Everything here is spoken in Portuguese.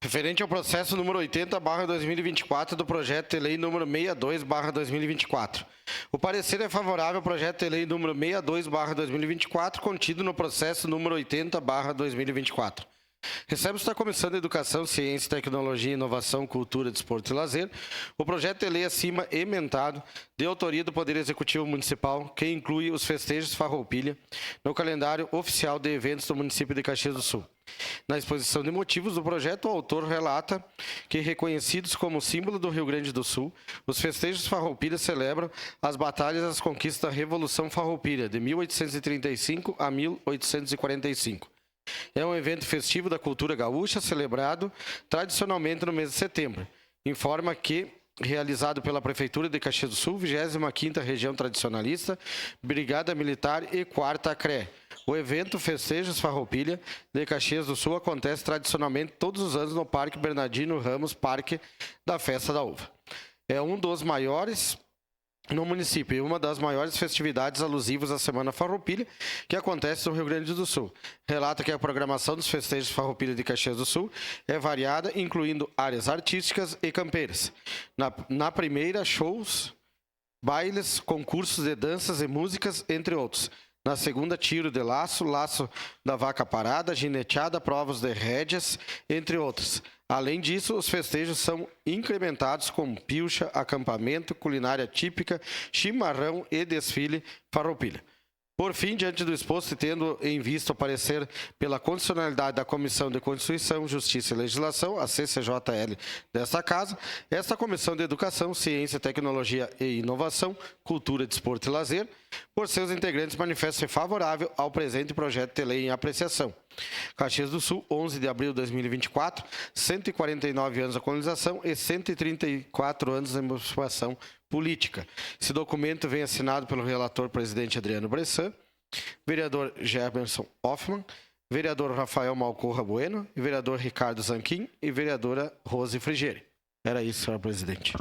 Referente ao processo número 80/2024 do projeto de lei número 62/2024. O parecer é favorável ao projeto de lei número 62/2024, contido no processo número 80/2024. Recebe-se da Comissão de Educação, Ciência, Tecnologia, Inovação, Cultura, Desporto e Lazer o projeto de lei acima emendado, de autoria do Poder Executivo Municipal, que inclui os festejos Farroupilha no calendário oficial de eventos do município de Caxias do Sul. Na exposição de motivos do projeto, o autor relata que, reconhecidos como símbolo do Rio Grande do Sul, os festejos Farroupilha celebram as batalhas e as conquistas da Revolução Farroupilha, de 1835 a 1845. É um evento festivo da cultura gaúcha, celebrado tradicionalmente no mês de setembro. Informa que, realizado pela Prefeitura de Caxias do Sul, 25ª Região Tradicionalista, Brigada Militar e 4ª CRE. O evento Festejos Farroupilha de Caxias do Sul acontece tradicionalmente todos os anos no Parque Bernardino Ramos, Parque da Festa da Uva. É um dos maiores no município e uma das maiores festividades alusivas à Semana Farroupilha, que acontece no Rio Grande do Sul. Relata que a programação dos festejos Farroupilha de Caxias do Sul é variada, incluindo áreas artísticas e campeiras. Na primeira, shows, bailes, concursos de danças e músicas, entre outros. Na segunda, tiro de laço, laço da vaca parada, gineteada, provas de rédeas, entre outros. Além disso, os festejos são incrementados com pilcha, acampamento, culinária típica, chimarrão e desfile Farroupilha. Por fim, diante do exposto e tendo em vista o parecer pela constitucionalidade da Comissão de Constituição, Justiça e Legislação, a CCJL desta Casa, esta Comissão de Educação, Ciência, Tecnologia e Inovação, Cultura, Desporto e Lazer, por seus integrantes, manifesta-se favorável ao presente projeto de lei em apreciação. Caxias do Sul, 11 de abril de 2024, 149 anos da colonização e 134 anos da emancipação política. Esse documento vem assinado pelo relator presidente Adriano Bressan, vereador Gerberson Hoffmann, vereador Rafael Malcorra Bueno, vereador Ricardo Zanquim e vereadora Rose Frigieri. Era isso, senhor presidente.